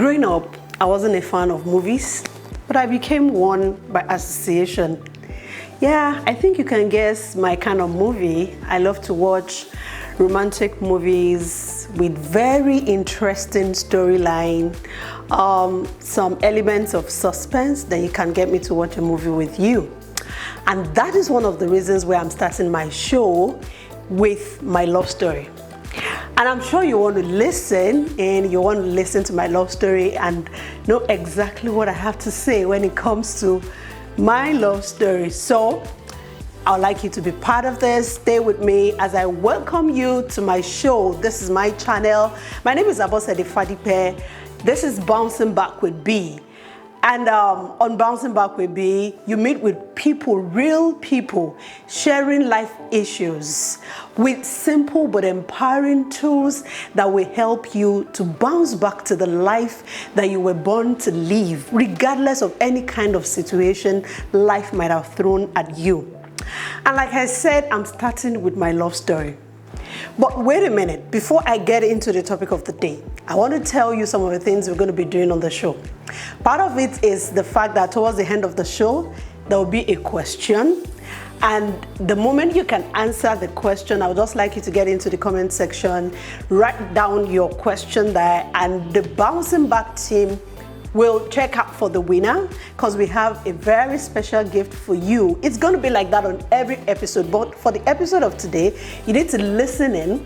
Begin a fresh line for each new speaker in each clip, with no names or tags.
Growing up, I wasn't a fan of movies, but I became one by association. Yeah, I think you can guess my kind of movie. I love to watch romantic movies with very interesting storyline, some elements of suspense that you can get me to watch a movie with you. And that is one of the reasons why I'm starting my show with my love story. And I'm sure you want to listen to my love story and know exactly what I have to say when it comes to my love story. So I'd like you to be part of this. Stay with me as I welcome you to my show. This is my channel. My name is Abosede Fadipe. This is Bouncing Back with B. And on Bouncing Back with B, you meet with people, real people, sharing life issues with simple but empowering tools that will help you to bounce back to the life that you were born to live, regardless of any kind of situation life might have thrown at you. And like I said, I'm starting with my love story. But wait a minute, before I get into the topic of the day, I want to tell you some of the things we're going to be doing on the show. Part of it is the fact that towards the end of the show, there will be a question. And the moment you can answer the question, I would just like you to get into the comment section, write down your question there, and the Bouncing Back team will check out for the winner because we have a very special gift for you. It's going to be like that on every episode, but for the episode of today, you need to listen in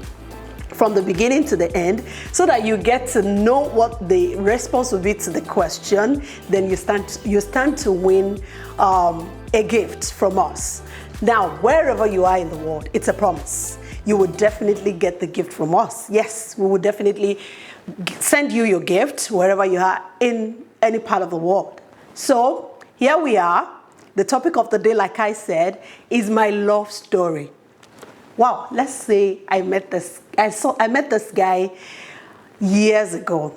from the beginning to the end so that you get to know what the response will be to the question. Then you stand to win a gift from us. Now, wherever you are in the world, it's a promise. You will definitely get the gift from us. Yes, we will definitely send you your gift wherever you are in any part of the world. So here we are. The topic of the day, like I said, is my love story. Wow, let's say I met this guy years ago.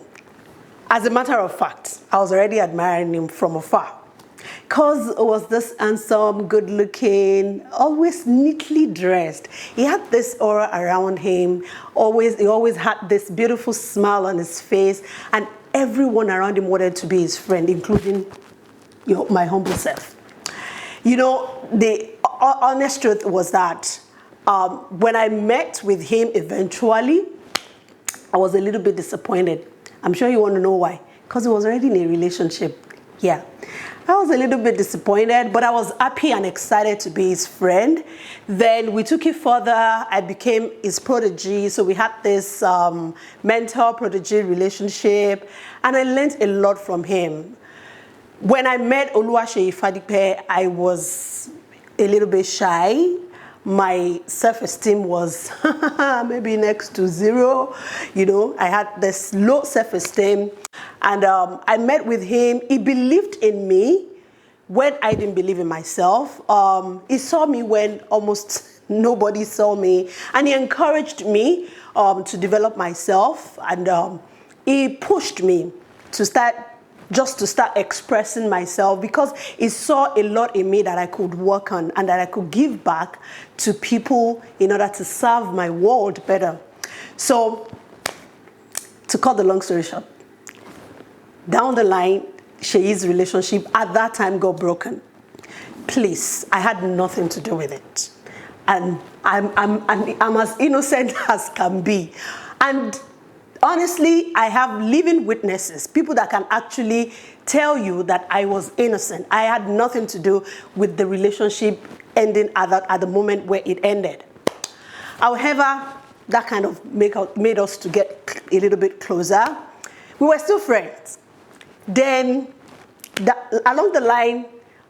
As a matter of fact, I was already admiring him from afar. Because it was this handsome, good-looking, always neatly dressed. He had this aura around him. He always had this beautiful smile on his face, and everyone around him wanted to be his friend, including my humble self. The honest truth was that when I met with him eventually, I was a little bit disappointed. I'm sure you want to know why. Because he was already in a relationship. Yeah. I was a little bit disappointed, but I was happy and excited to be his friend. Then we took it further. I became his prodigy. So we had this mentor-prodigy relationship, and I learned a lot from him. When I met Fadipe, I was a little bit shy. My self-esteem was maybe next to zero. I had this low self-esteem. And I met with him. He believed in me when I didn't believe in myself. He saw me when almost nobody saw me. And he encouraged me to develop myself. And he pushed me to start expressing myself because he saw a lot in me that I could work on and that I could give back to people in order to serve my world better. So, to cut the long story short, down the line, Sheyi's relationship at that time got broken. Please, I had nothing to do with it. And I'm as innocent as can be. And honestly, I have living witnesses, people that can actually tell you that I was innocent. I had nothing to do with the relationship ending at the moment where it ended. However, that kind of made us to get a little bit closer. We were still friends. Then, along the line,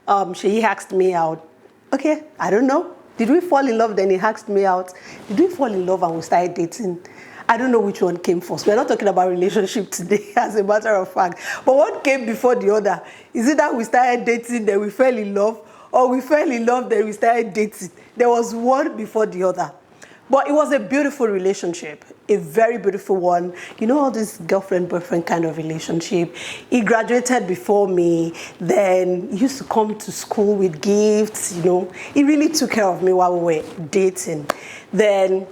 Sheyi asked me out. Okay, I don't know. Did we fall in love? Then he asked me out. Did we fall in love and we started dating? I don't know which one came first. We're not talking about relationship today, as a matter of fact. But what came before the other? Is it that we started dating, then we fell in love? Or we fell in love, then we started dating? There was one before the other. But it was a beautiful relationship, a very beautiful one. All this girlfriend-boyfriend kind of relationship. He graduated before me, then he used to come to school with gifts, He really took care of me while we were dating. Then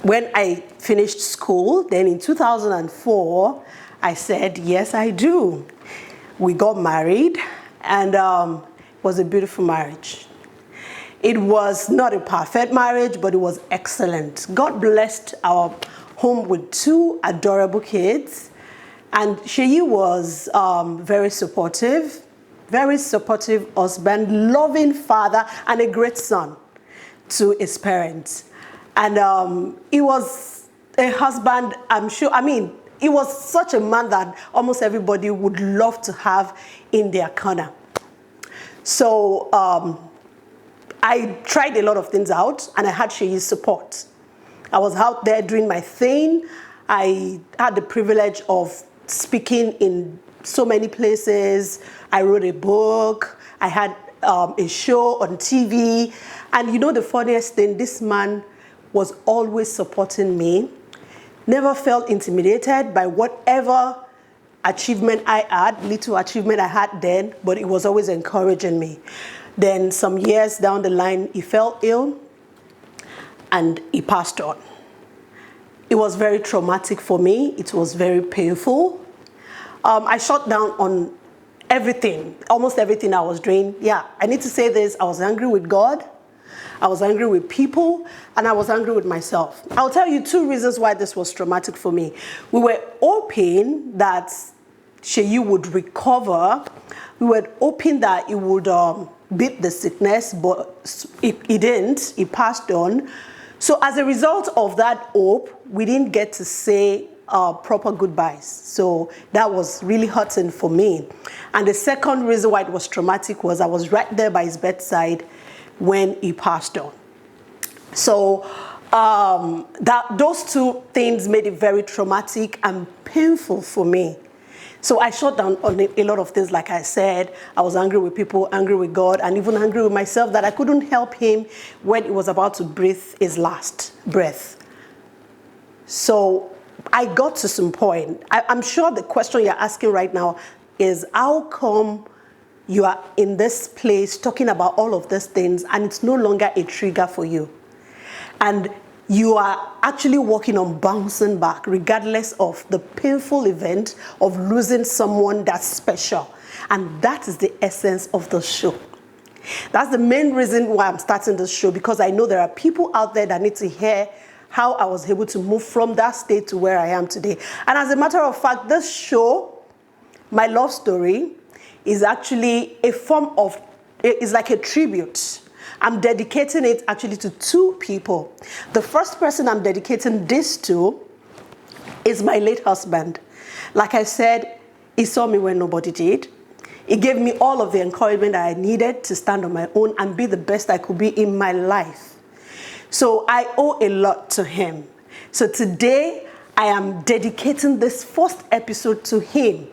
when I finished school, then in 2004, I said, yes, I do. We got married, and it was a beautiful marriage. It was not a perfect marriage, but it was excellent. God blessed our home with 2 adorable kids, and Sheyi was very supportive husband, loving father, and a great son to his parents. And he was a husband, I'm sure, he was such a man that almost everybody would love to have in their corner. So I tried a lot of things out, and I had Sheyi's support. I was out there doing my thing. I had the privilege of speaking in so many places. I wrote a book. I had a show on TV. And you know the funniest thing, this man was always supporting me. Never felt intimidated by whatever achievement I had, little achievement I had then, but he was always encouraging me. Then some years down the line, he fell ill and he passed on. It was very traumatic for me. It was very painful. I shut down on everything, almost everything I was doing. Yeah, I need to say this. I was angry with God. I was angry with people, and I was angry with myself. I'll tell you 2 reasons why this was traumatic for me. We were hoping that Sheyi would recover. We were hoping that he would beat the sickness, but he didn't. He passed on. So as a result of that hope, we didn't get to say proper goodbyes. So that was really hurting for me. And the second reason why it was traumatic was I was right there by his bedside when he passed on. So those 2 things made it very traumatic and painful for me. So I shut down on a lot of things, like I said. I was angry with people, angry with God, and even angry with myself that I couldn't help him when he was about to breathe his last breath. So I got to some point. I'm sure the question you're asking right now is, how come you are in this place talking about all of these things and it's no longer a trigger for you? And you are actually working on bouncing back regardless of the painful event of losing someone that's special. And that is the essence of the show. That's the main reason why I'm starting this show, because I know there are people out there that need to hear how I was able to move from that state to where I am today. And as a matter of fact, this show, my love story, is actually a form of, it's like a tribute. I'm dedicating it actually to 2 people. The first person I'm dedicating this to is my late husband. Like I said, he saw me when nobody did. He gave me all of the encouragement that I needed to stand on my own and be the best I could be in my life. So I owe a lot to him. So today, I am dedicating this first episode to him.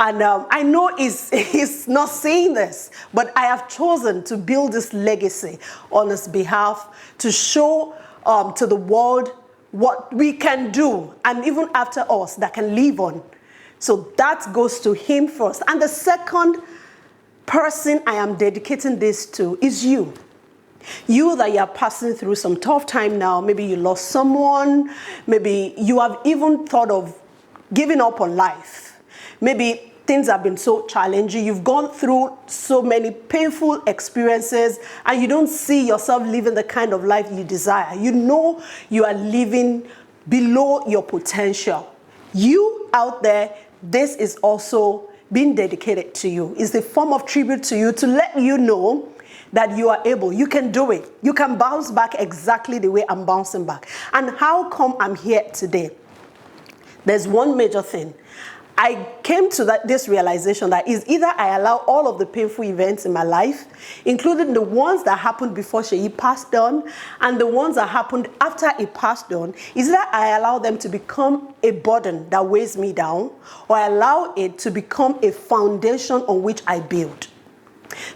And I know he's not saying this, but I have chosen to build this legacy on his behalf to show to the world what we can do, and even after us, that can live on. So that goes to him first. And the second person I am dedicating this to is you. You that you are passing through some tough time now. Maybe you lost someone. Maybe you have even thought of giving up on life. Maybe things have been so challenging. You've gone through so many painful experiences and you don't see yourself living the kind of life you desire. You know you are living below your potential. You out there, this is also being dedicated to you. It's a form of tribute to you to let you know that you are able, you can do it. You can bounce back exactly the way I'm bouncing back. And how come I'm here today? There's one major thing. I came to this realization that is either I allow all of the painful events in my life, including the ones that happened before Sheyi passed on and the ones that happened after he passed on, is that I allow them to become a burden that weighs me down, or I allow it to become a foundation on which I build.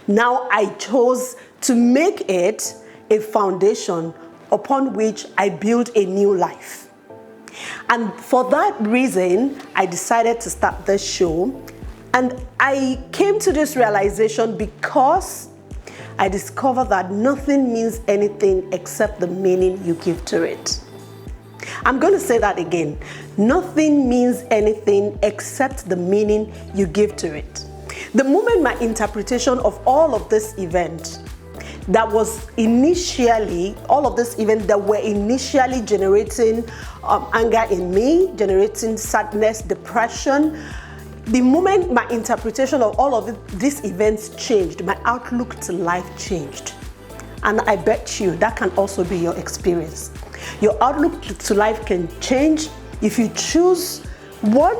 Now I chose to make it a foundation upon which I build a new life. And for that reason, I decided to start this show. And I came to this realization because I discovered that nothing means anything except the meaning you give to it. I'm going to say that again. Nothing means anything except the meaning you give to it. The moment my interpretation of all of this event that was initially, all of this event that were initially generating anger in me, generating sadness, depression, the moment my interpretation of all of these events changed, my outlook to life changed. And I bet you that can also be your experience. Your outlook to life can change if you choose, one,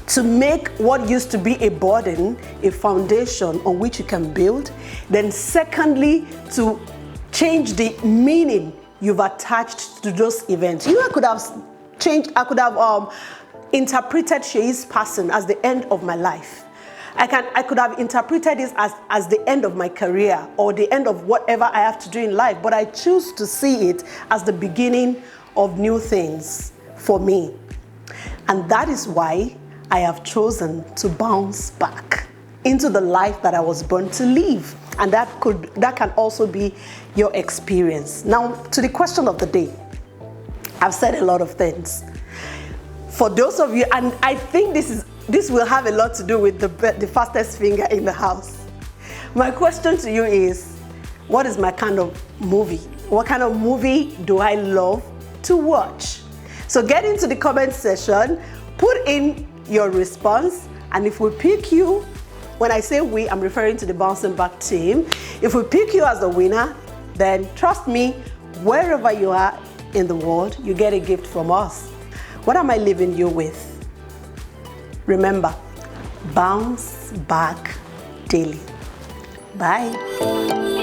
to make what used to be a burden a foundation on which you can build. Then secondly, to change the meaning you've attached to those events. I could have interpreted Shei's passing as the end of my life. I could have interpreted this as the end of my career or the end of whatever I have to do in life, but I choose to see it as the beginning of new things for me. And that is why I have chosen to bounce back into the life that I was born to live. And that can also be your experience. Now, to the question of the day, I've said a lot of things. For those of you, and I think this will have a lot to do with the fastest finger in the house. My question to you is, what is my kind of movie? What kind of movie do I love to watch? So get into the comment section, put in your response, and if we pick you, when I say we, I'm referring to the Bouncing Back team. If we pick you as the winner, then trust me, wherever you are in the world, you get a gift from us. What am I leaving you with? Remember, bounce back daily. Bye.